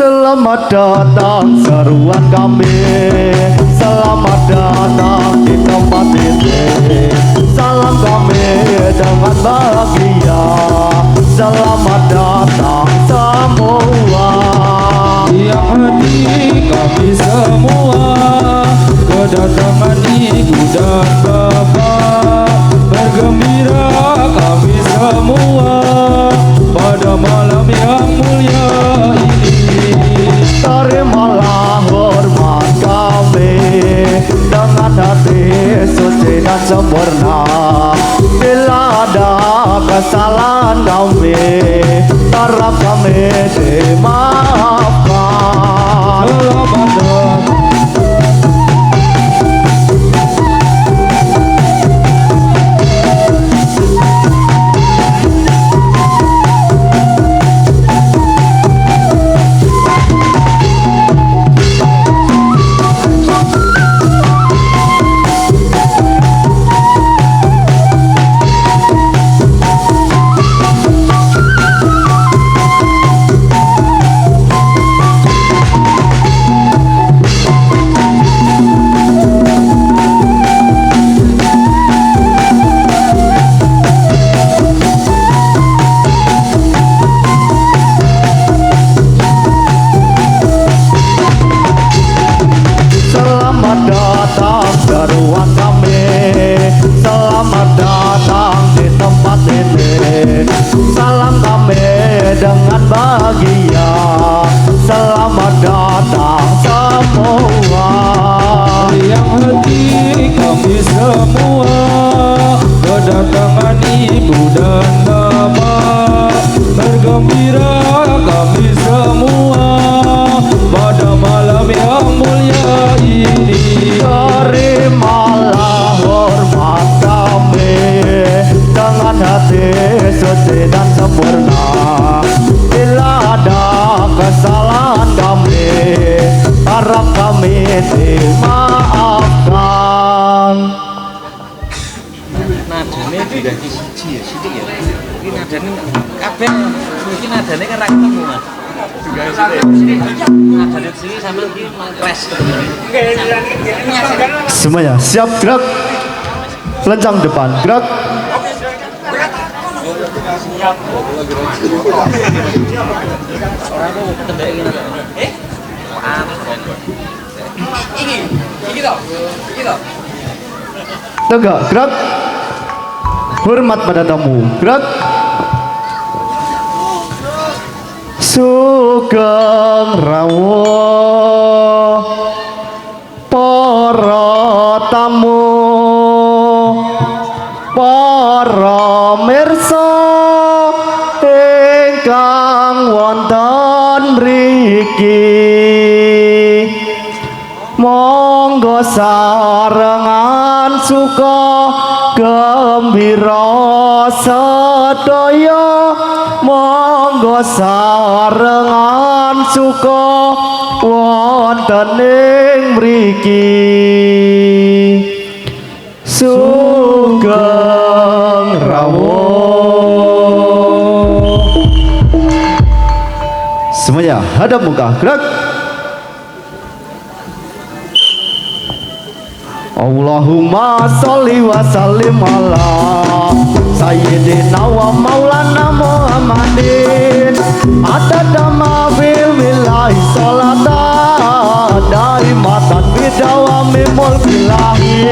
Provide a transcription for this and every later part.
Selamat datang seruan kami, selamat datang di tempat ini. Salam kami dengan bahagia, selamat datang semua. Yang hati kami semua kedatangan ibu dan bapak, bergembira kami semua pada malam yang mulia ini. Terimalah hormat kami dengan hati suci dan sempurna. Bila ada kesalahan kami, harap kami dimaafkan. Selamat datang. Seruan kami, selamat datang di tempat ini. Salam kami dengan bahagia, selamat datang semua. Yang hati kami semua kedatangan ibu dan bapak, bergembira kami semua pada malam yang mulia ini. Terimalah hormat kami dengan hati suci dan sempurna. Bila ada kesalahan kami, harap kami dimaafkan. Nadanya diganti siji ya, sithik ya. Iki nadane kabeh iki nadane kan ra ketemu, Mas. Nadane sini sambil iki crash. Semuanya siap, gerak. Lencang depan, gerak. Tegak, gerak. Hormat pada tamu, gerak. Sugeng rawuh para tamu, para mirsa ingkang wonten mriki, monggo sarengan suka gembira sedaya, monggo sarengan suka wonten ing mriki. Sugeng rawuh. Semuanya hadap muka, gerak. Allahumma sholli wa sallim ala sayyidina wa maulana Muhammadin adada ma fil wilahi sholata daimatan bidawami mulkilahi.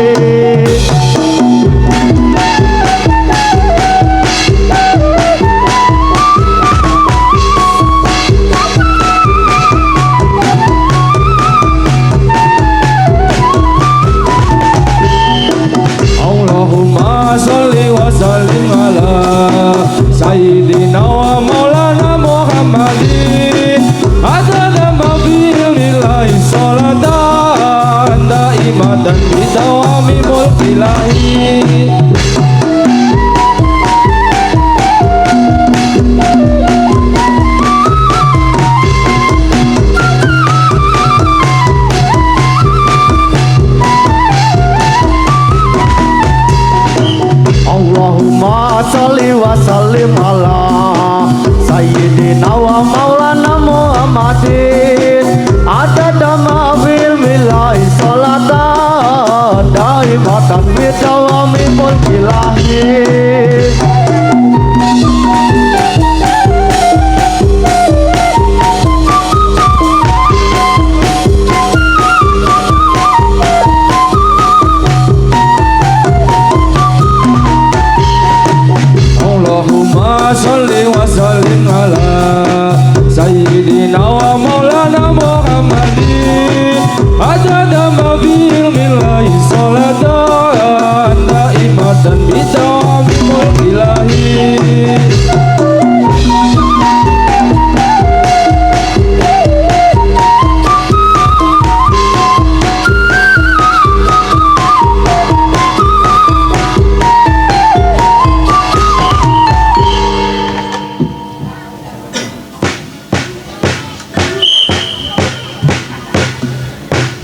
Allahumma sholli wa sallim ala sayyidina wa maulana Muhammadin adada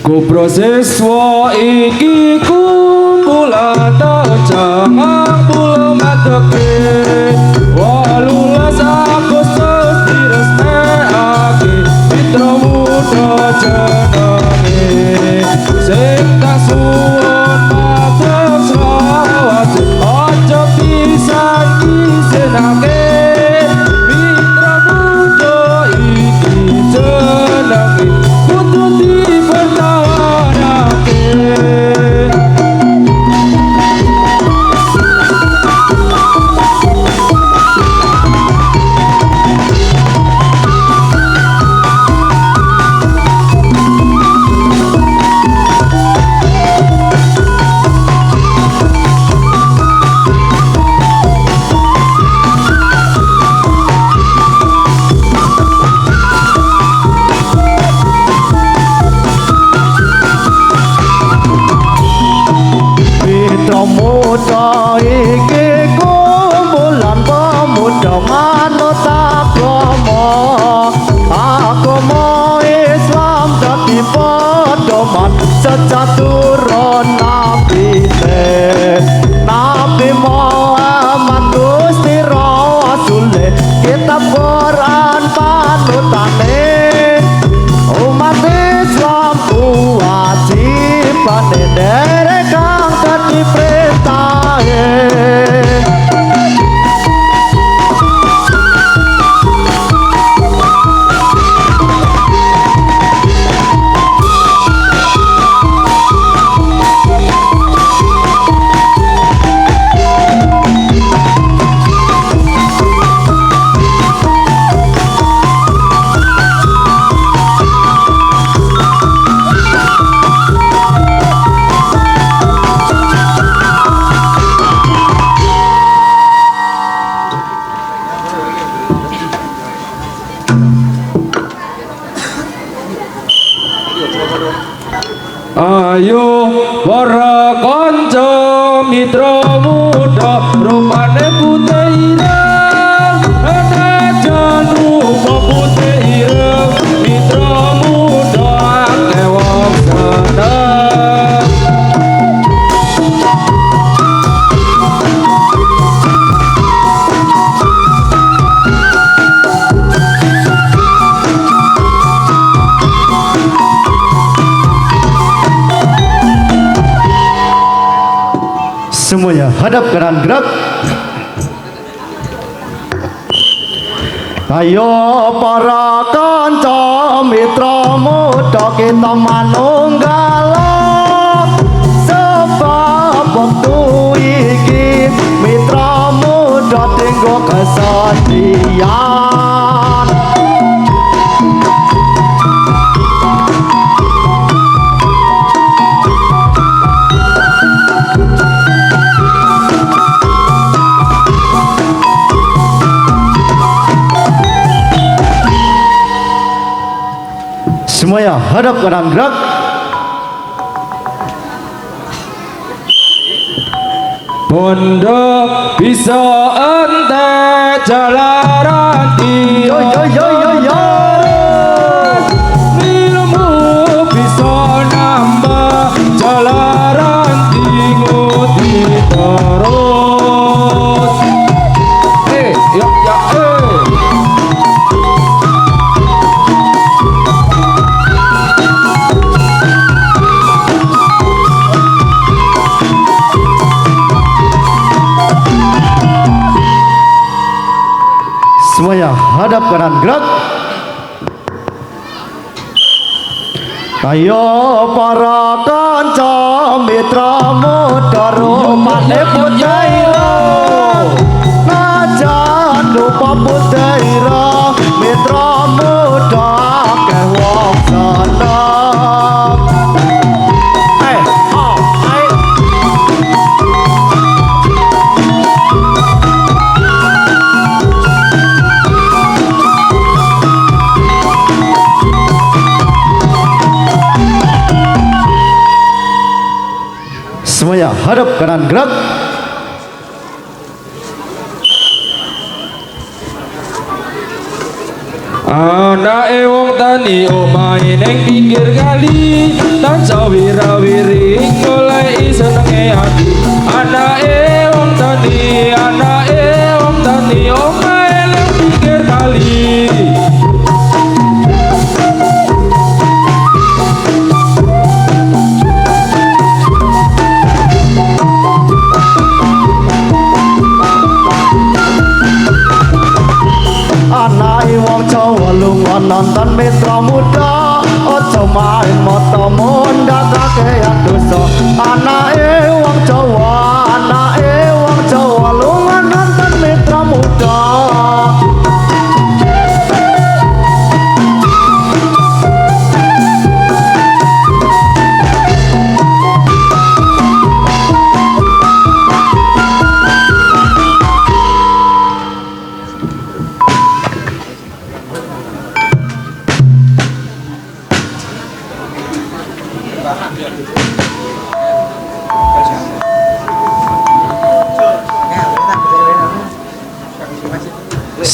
Ku proseswa iki kumpulan jangan bulu mateke walulas Agustus diresmekake mitra muda jenenge sing tak suwun matur selawase aja pisan isenake mitra muda iki jenenge kudu dipertahanake. Mitra muda iki kumpulan pemuda manut agama Islam dadi pedoman sejaturun Nabi Muhammad Gusti Rasule kitab Quran panutane umat Islam kewajibane derek kang dadi perintahe. Ayo para kanca mitra muda rupane putih ireng anajan rupa putih ireng mitra muda akeh wong seneng. Semuanya hadap kanan gerak. Ayo para kanca mitra muda kita manunggal sebab waktu iki mitra muda tinggo kesedihan. Semuanya hadap kanan gerak. Bondo bisa ente jalaran Yo yo yo yo yo. ilmu bisa nambah jalaran tingguti terus ya Semuanya hadap kanan gerak. Ayo para kanca mitra muda rupane putih ireng najan rupa putih ireng mitra muda akeh wong seneng. Semuanya hadap kanan gerak. Anake wong tani omahe ning pinggir kali tansah wira-wiri goleki senenge ati. Anake wong tani omahe ning pinggir kali. Anake wong Jawa lunga nonton Mitra Muda, aja main mata mondha kakean dosa. Anake wong Jawa lunga nonton Mitra Muda.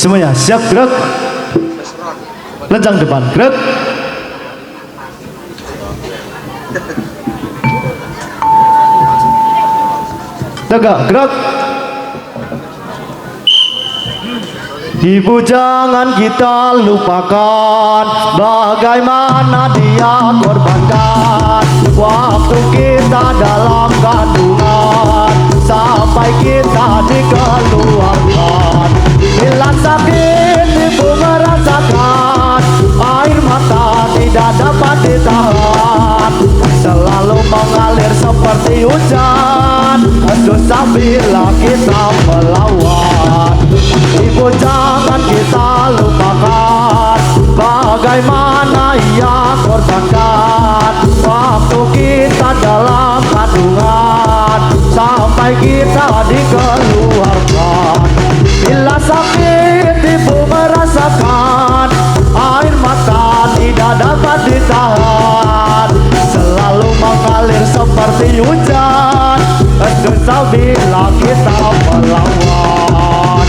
Semuanya siap, gerak. Lenjang depan, gerak. Tegak, gerak. Ibu jangan kita lupakan bagaimana dia korbankan waktu kita dalam kandungan sampai kita dikeluarkan. Bila sakit ibu merasakan air mata tidak dapat ditahan, selalu mengalir seperti hujan, susah bila kita melawan. Ibu jangan kita lupakan bagaimana ia korbankan waktu kita dalam kandungan sampai kita dikeluarkan. Bila sakit ibu merasakan air mata tidak dapat ditahan, selalu mengalir seperti hujan, susah bila kita melawan.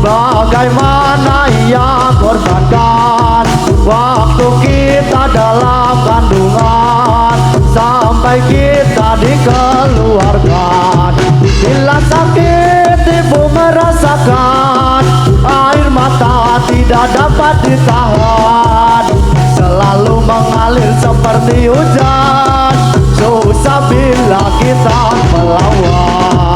Bagaimana ia korbankan waktu kita dalam kandungan sampai kita dikeluarkan. Bila sakit ibu merasakan air mata tidak dapat ditahan, selalu mengalir seperti hujan, susah bila kita melawan.